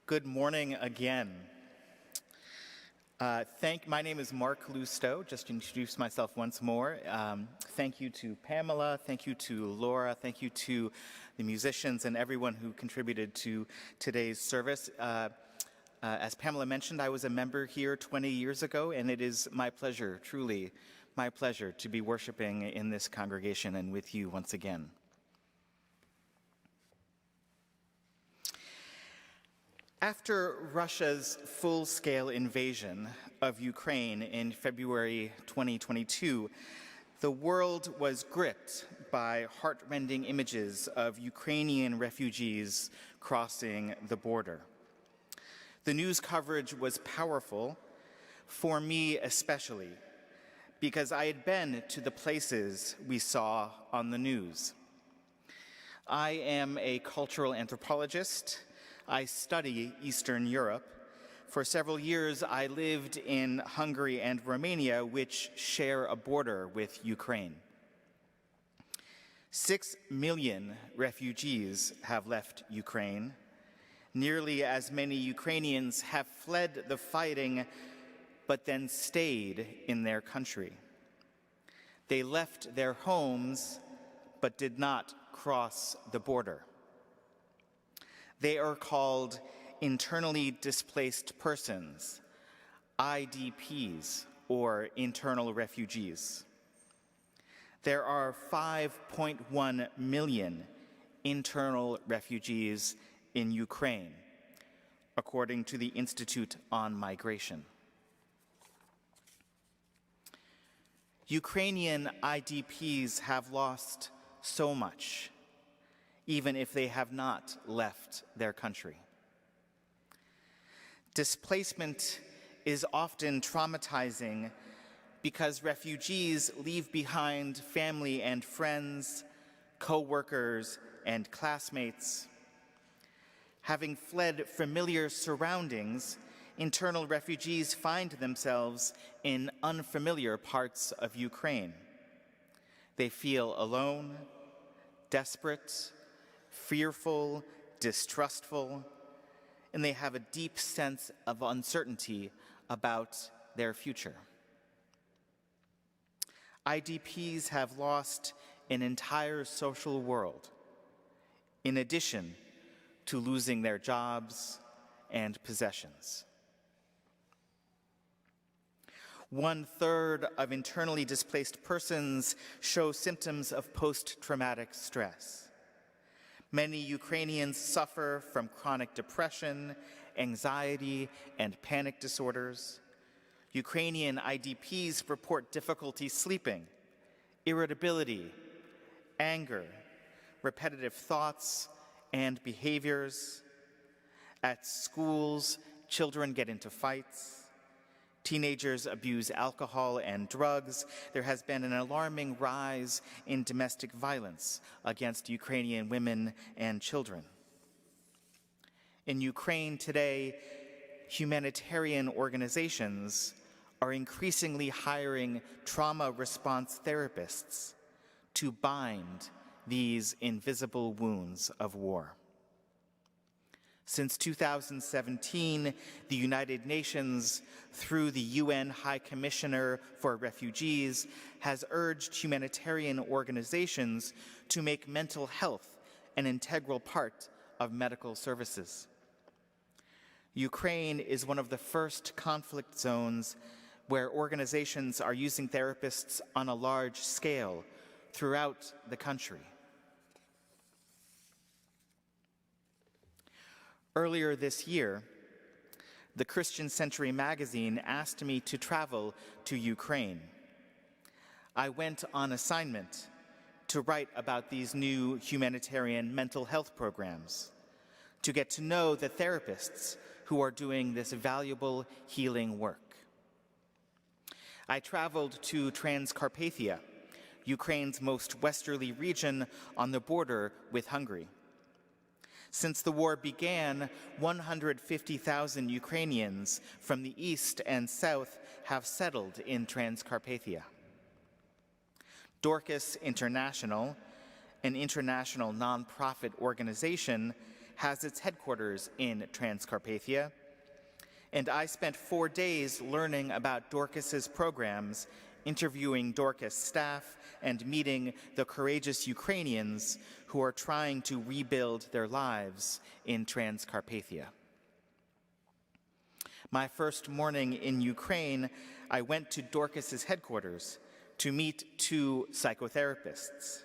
Good morning again. My name is Marc Loustau, just to introduce myself once more. Thank you to Pamela, thank you to Laura, thank you to the musicians and everyone who contributed to today's service. As Pamela mentioned, I was a member here 20 years ago, and it is my pleasure, truly my pleasure, to be worshiping in this congregation and with you once again. After Russia's full-scale invasion of Ukraine in February 2022, the world was gripped by heartrending images of Ukrainian refugees crossing the border. The news coverage was powerful, for me especially, because I had been to the places we saw on the news. I am a cultural anthropologist. I study Eastern Europe. For several years, I lived in Hungary and Romania, which share a border with Ukraine. 6 million refugees have left Ukraine. Nearly as many Ukrainians have fled the fighting, but then stayed in their country. They left their homes, but did not cross the border. They are called internally displaced persons, IDPs, or internal refugees. There are 5.1 million internal refugees in Ukraine, according to the Institute on Migration. Ukrainian IDPs have lost so much, even if they have not left their country. Displacement is often traumatizing because refugees leave behind family and friends, co-workers, and classmates. Having fled familiar surroundings, internal refugees find themselves in unfamiliar parts of Ukraine. They feel alone, desperate, fearful, distrustful, and they have a deep sense of uncertainty about their future. IDPs have lost an entire social world, in addition to losing their jobs and possessions. 1/3 of internally displaced persons show symptoms of post-traumatic stress. Many Ukrainians suffer from chronic depression, anxiety, and panic disorders. Ukrainian IDPs report difficulty sleeping, irritability, anger, repetitive thoughts, and behaviors. At schools, children get into fights. Teenagers abuse alcohol and drugs. There has been an alarming rise in domestic violence against Ukrainian women and children. In Ukraine today, humanitarian organizations are increasingly hiring trauma response therapists to bind these invisible wounds of war. Since 2017, the United Nations, through the UN High Commissioner for Refugees, has urged humanitarian organizations to make mental health an integral part of medical services. Ukraine is one of the first conflict zones where organizations are using therapists on a large scale throughout the country. Earlier this year, the Christian Century magazine asked me to travel to Ukraine. I went on assignment to write about these new humanitarian mental health programs, to get to know the therapists who are doing this valuable healing work. I traveled to Transcarpathia, Ukraine's most westerly region on the border with Hungary. Since the war began, 150,000 Ukrainians from the east and south have settled in Transcarpathia. Dorcas International, an international nonprofit organization, has its headquarters in Transcarpathia, and I spent 4 days learning about Dorcas's programs, interviewing Dorcas staff, and meeting the courageous Ukrainians who are trying to rebuild their lives in Transcarpathia. My first morning in Ukraine, I went to Dorcas's headquarters to meet 2 psychotherapists.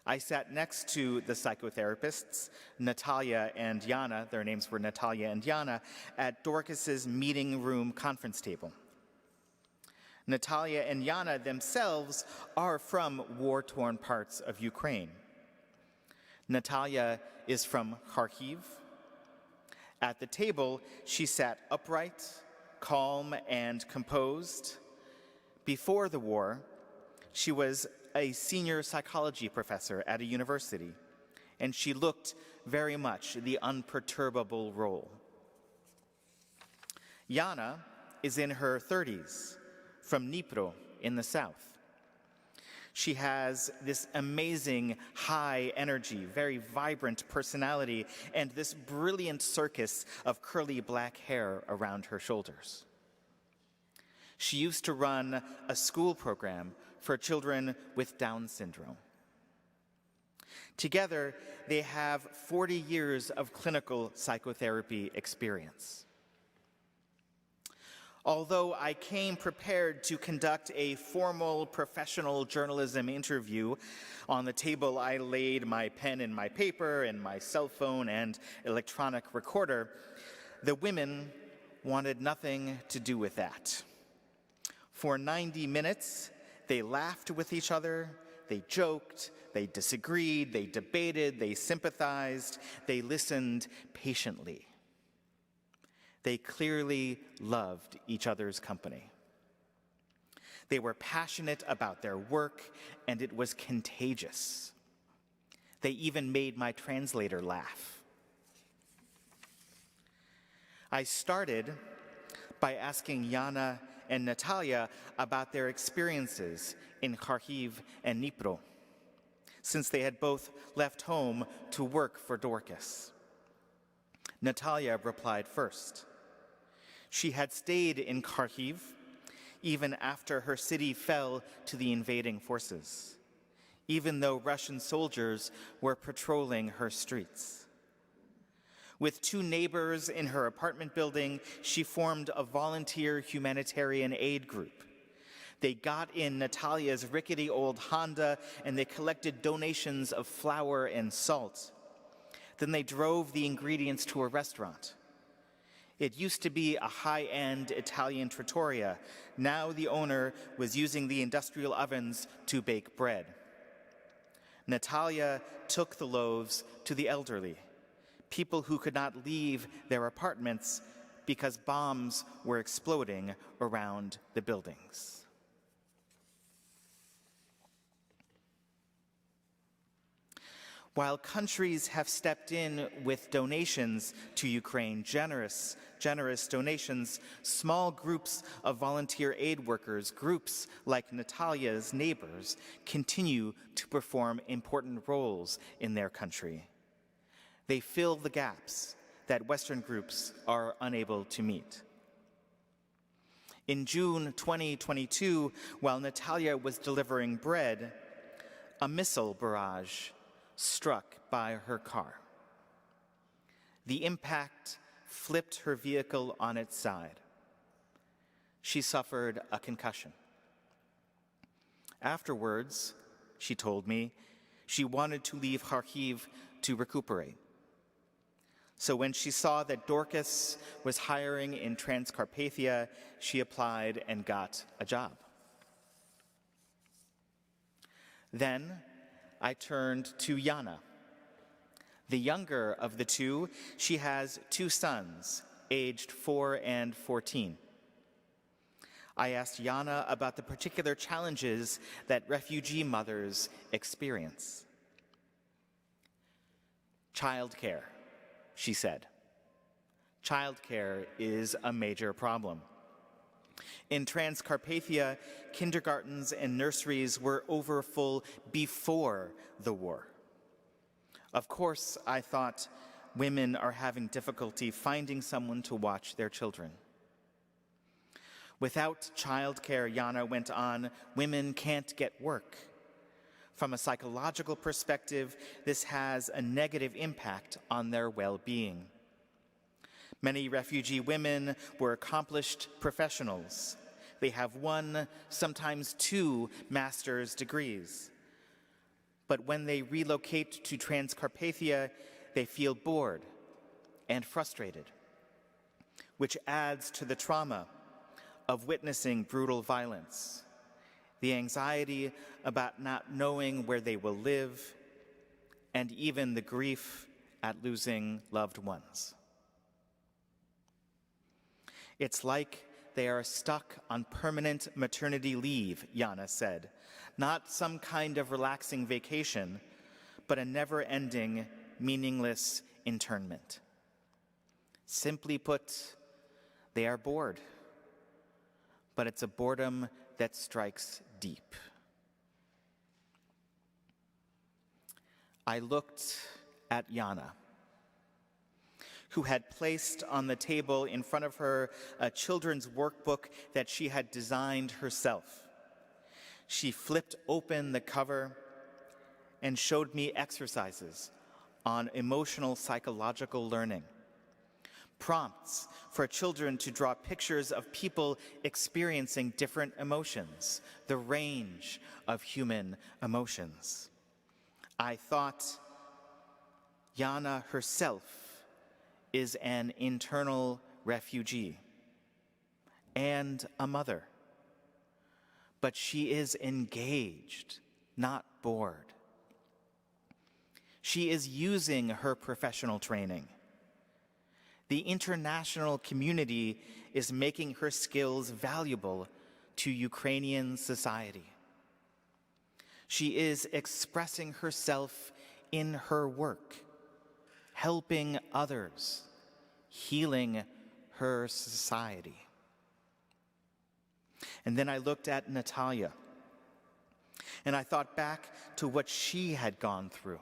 I sat next to the psychotherapists, Natalia and Yana, their names were Natalia and Yana, at Dorcas's meeting room conference table. Natalia and Yana themselves are from war-torn parts of Ukraine. Natalia is from Kharkiv. At the table, she sat upright, calm, and composed. Before the war, she was a senior psychology professor at a university, and she looked very much the unperturbable role. Yana is in her 30s, from Dnipro in the south. She has this amazing high energy, very vibrant personality, and this brilliant circus of curly black hair around her shoulders. She used to run a school program for children with Down syndrome. Together, they have 40 years of clinical psychotherapy experience. Although I came prepared to conduct a formal professional journalism interview, on the table I laid my pen and my paper and my cell phone and electronic recorder. The women wanted nothing to do with that. For 90 minutes, they laughed with each other, they joked, they disagreed, they debated, they sympathized, they listened patiently. They clearly loved each other's company. They were passionate about their work, and it was contagious. They even made my translator laugh. I started by asking Yana and Natalia about their experiences in Kharkiv and Dnipro, since they had both left home to work for Dorcas. Natalia replied first. She had stayed in Kharkiv even after her city fell to the invading forces, even though Russian soldiers were patrolling her streets. With 2 neighbors in her apartment building, she formed a volunteer humanitarian aid group. They got in Natalia's rickety old Honda and they collected donations of flour and salt. Then they drove the ingredients to a restaurant. It used to be a high-end Italian trattoria. Now the owner was using the industrial ovens to bake bread. Natalia took the loaves to the elderly, people who could not leave their apartments because bombs were exploding around the buildings. While countries have stepped in with donations to Ukraine, generous donations, small groups of volunteer aid workers, groups like Natalia's neighbors, continue to perform important roles in their country. They fill the gaps that Western groups are unable to meet. In June 2022, while Natalia was delivering bread, a missile barrage struck by her car. The impact flipped her vehicle on its side. She suffered a concussion. Afterwards, she told me, she wanted to leave Kharkiv to recuperate. So when she saw that Dorcas was hiring in Transcarpathia, she applied and got a job. Then I turned to Yana. The younger of the 2, she has 2 sons, aged 4 and 14. I asked Yana about the particular challenges that refugee mothers experience. Childcare, she said. Childcare is a major problem. In Transcarpathia, kindergartens and nurseries were overfull before the war. Of course, I thought, women are having difficulty finding someone to watch their children. Without childcare, Jana went on, women can't get work. From a psychological perspective, this has a negative impact on their well-being. Many refugee women were accomplished professionals. They have 1, sometimes 2 master's degrees. But when they relocate to Transcarpathia, they feel bored and frustrated, which adds to the trauma of witnessing brutal violence, the anxiety about not knowing where they will live, and even the grief at losing loved ones. It's like they are stuck on permanent maternity leave, Jana said, not some kind of relaxing vacation, but a never-ending, meaningless internment. Simply put, they are bored, but it's a boredom that strikes deep. I looked at Jana, who had placed on the table in front of her a children's workbook that she had designed herself. She flipped open the cover and showed me exercises on emotional psychological learning, prompts for children to draw pictures of people experiencing different emotions, the range of human emotions. I thought Jana herself is an internal refugee and a mother, but she is engaged, not bored. She is using her professional training. The international community is making her skills valuable to Ukrainian society. She is expressing herself in her work, helping others, healing her society. And then I looked at Natalia, and I thought back to what she had gone through,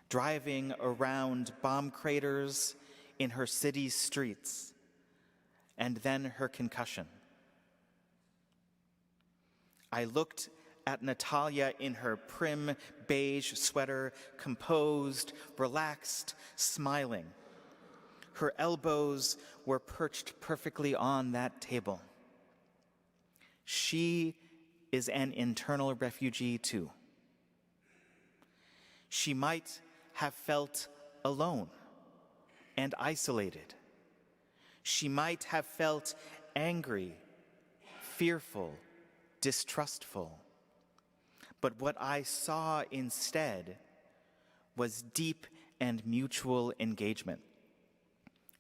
driving around bomb craters in her city's streets, and then her concussion. I looked at Natalia in her prim beige sweater, composed, relaxed, smiling. Her elbows were perched perfectly on that table. She is an internal refugee too. She might have felt alone and isolated. She might have felt angry, fearful, distrustful. But what I saw instead was deep and mutual engagement,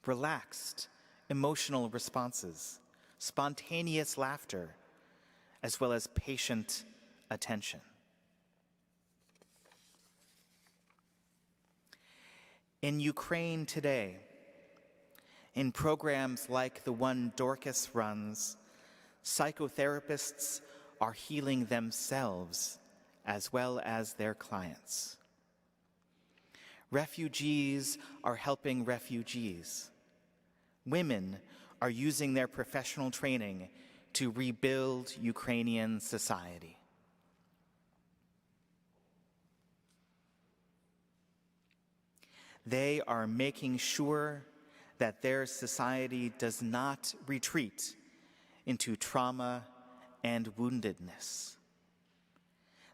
relaxed, emotional responses, spontaneous laughter, as well as patient attention. In Ukraine today, in programs like the one Dorcas runs, psychotherapists are healing themselves as well as their clients. Refugees are helping refugees. Women are using their professional training to rebuild Ukrainian society. They are making sure that their society does not retreat into trauma and woundedness.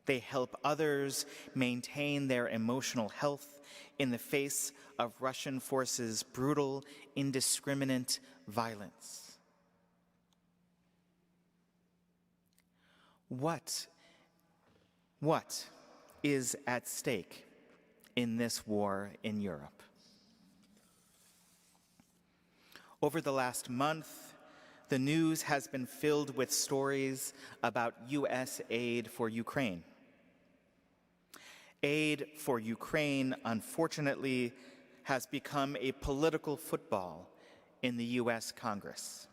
They help others maintain their emotional health in the face of Russian forces' brutal, indiscriminate violence. What is at stake in this war in Europe? Over the last month, the news has been filled with stories about U.S. aid for Ukraine. Aid for Ukraine, unfortunately, has become a political football in the U.S. Congress.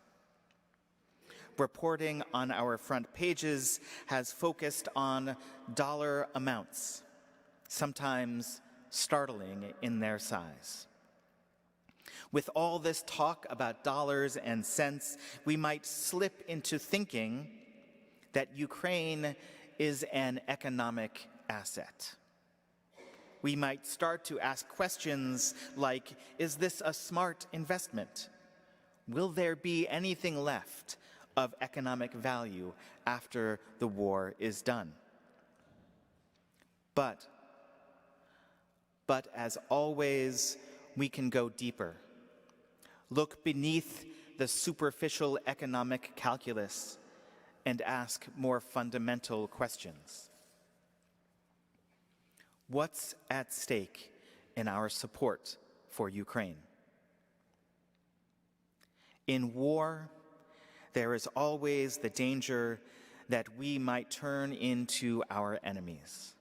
Reporting on our front pages has focused on dollar amounts, sometimes startling in their size. With all this talk about dollars and cents, we might slip into thinking that Ukraine is an economic asset. We might start to ask questions like, is this a smart investment? Will there be anything left of economic value after the war is done? But as always, we can go deeper. Look beneath the superficial economic calculus and ask more fundamental questions. What's at stake in our support for Ukraine? In war, there is always the danger that we might turn into our enemies.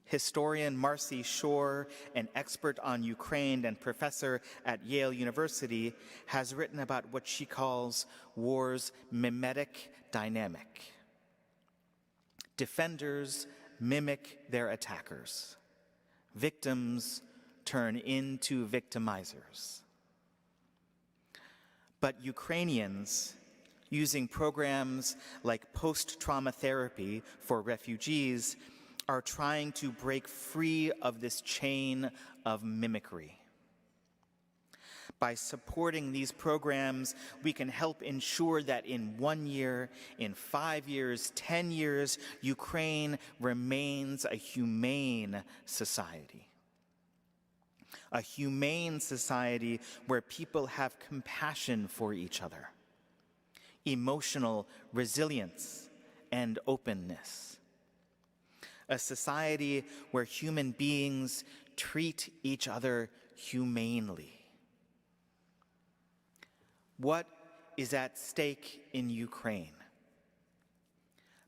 Historian Marcy Shore, an expert on Ukraine and professor at Yale University, has written about what she calls war's mimetic dynamic. Defenders mimic their attackers. Victims turn into victimizers. But Ukrainians, using programs like post-trauma therapy for refugees, are trying to break free of this chain of mimicry. By supporting these programs, we can help ensure that in 1 year, in 5 years, 10 years, Ukraine remains a humane society. A humane society where people have compassion for each other, emotional resilience, and openness. A society where human beings treat each other humanely. What is at stake in Ukraine?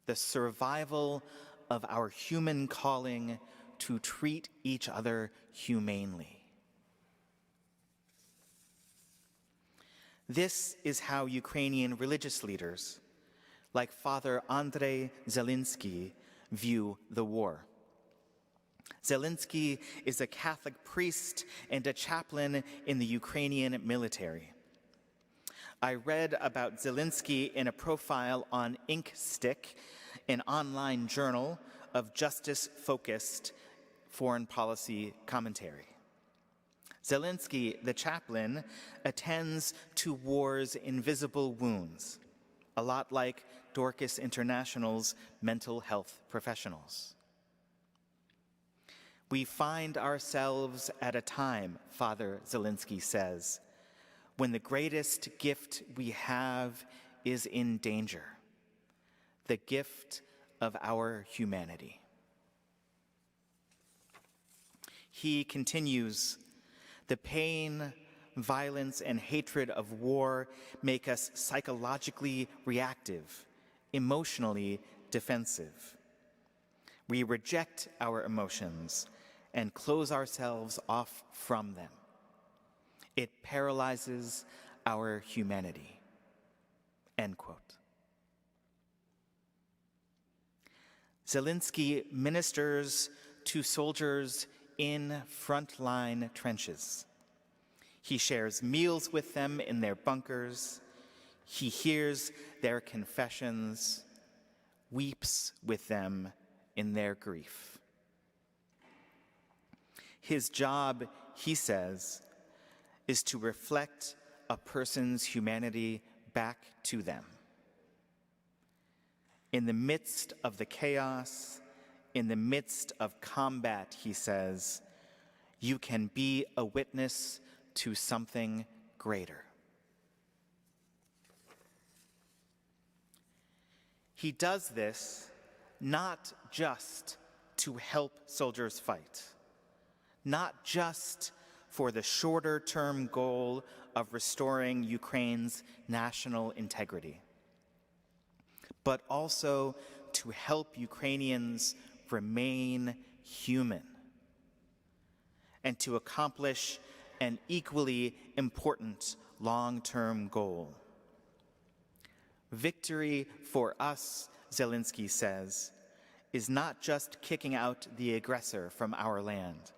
The survival of our human calling to treat each other humanely. This is how Ukrainian religious leaders, like Father Andrei Zelinsky, view the war. Zelinsky is a Catholic priest and a chaplain in the Ukrainian military. I read about Zelinsky in a profile on Inkstick, an online journal of justice-focused foreign policy commentary. Zelinsky, the chaplain, attends to war's invisible wounds, a lot like Dorcas International's mental health professionals. We find ourselves at a time, Father Zelinsky says, when the greatest gift we have is in danger, the gift of our humanity. He continues, the pain, violence, and hatred of war make us psychologically reactive, emotionally defensive. We reject our emotions and close ourselves off from them. It paralyzes our humanity. End quote. Zelinsky ministers to soldiers in frontline trenches. He shares meals with them in their bunkers. He hears their confessions, weeps with them in their grief. His job, he says, is to reflect a person's humanity back to them. In the midst of the chaos, in the midst of combat, he says, you can be a witness to something greater. He does this not just to help soldiers fight, not just for the shorter-term goal of restoring Ukraine's national integrity, but also to help Ukrainians remain human and to accomplish an equally important long-term goal. Victory for us, Zelinsky says, is not just kicking out the aggressor from our land.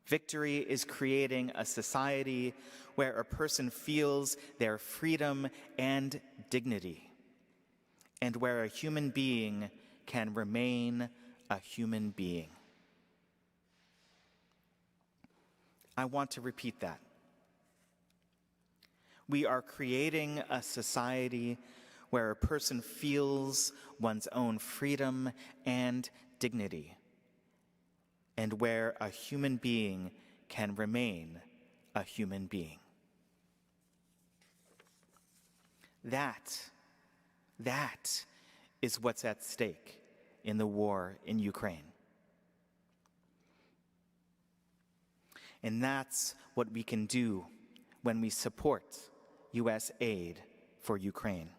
Victory is creating a society where a person feels their freedom and dignity, and where a human being can remain a human being. I want to repeat that. We are creating a society where a person feels one's own freedom and dignity, and where a human being can remain a human being. That is what's at stake in the war in Ukraine. And that's what we can do when we support U.S. aid for Ukraine,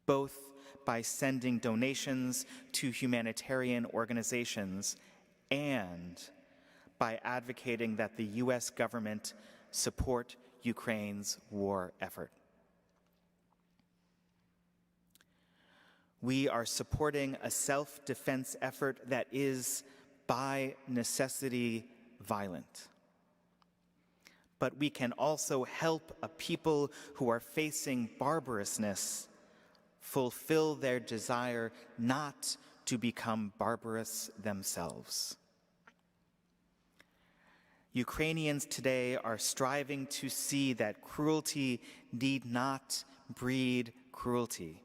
both by sending donations to humanitarian organizations and by advocating that the U.S. government support Ukraine's war effort. We are supporting a self-defense effort that is, by necessity, violent. But we can also help a people who are facing barbarousness fulfill their desire not to become barbarous themselves. Ukrainians today are striving to see that cruelty need not breed cruelty.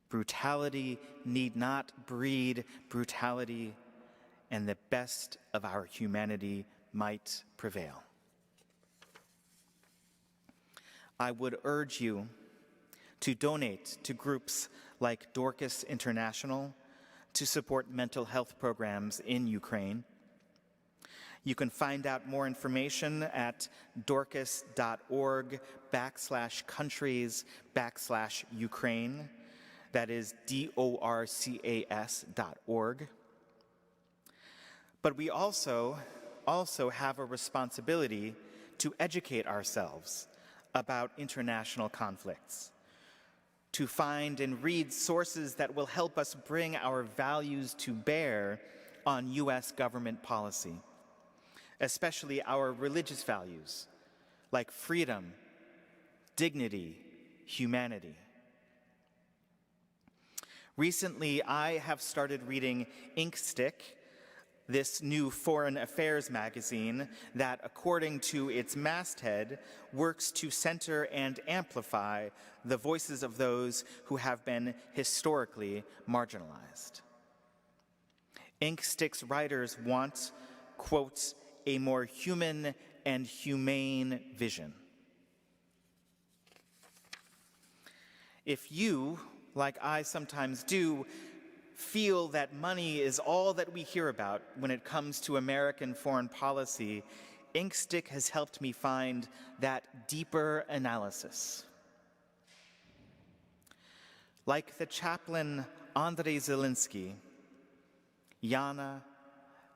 Brutality need not breed brutality, and the best of our humanity might prevail. I would urge you to donate to groups like Dorcas International to support mental health programs in Ukraine. You can find out more information at dorcas.org/countries/Ukraine. That is dorcas.org. But we also have a responsibility to educate ourselves about international conflicts, to find and read sources that will help us bring our values to bear on U.S. government policy, especially our religious values like freedom, dignity, humanity. Recently, I have started reading Inkstick, this new foreign affairs magazine that, according to its masthead, works to center and amplify the voices of those who have been historically marginalized. Inkstick's writers want, quote, a more human and humane vision. If you, like I sometimes do, feel that money is all that we hear about when it comes to American foreign policy, Inkstick has helped me find that deeper analysis. Like the chaplain Andrei Zelensky, Yana,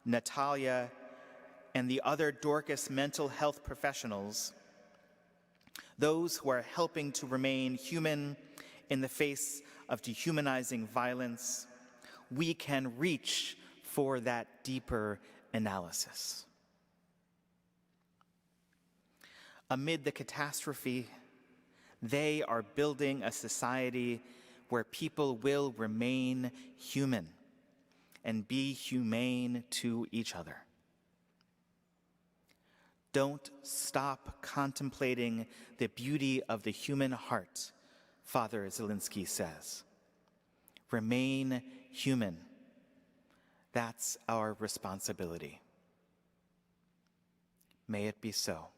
Natalia, and the other Dorcas mental health professionals, those who are helping to remain human in the face of dehumanizing violence, we can reach for that deeper analysis. Amid the catastrophe, they are building a society where people will remain human and be humane to each other. Don't stop contemplating the beauty of the human heart, Father Zelensky says. Remain human. That's our responsibility. May it be so.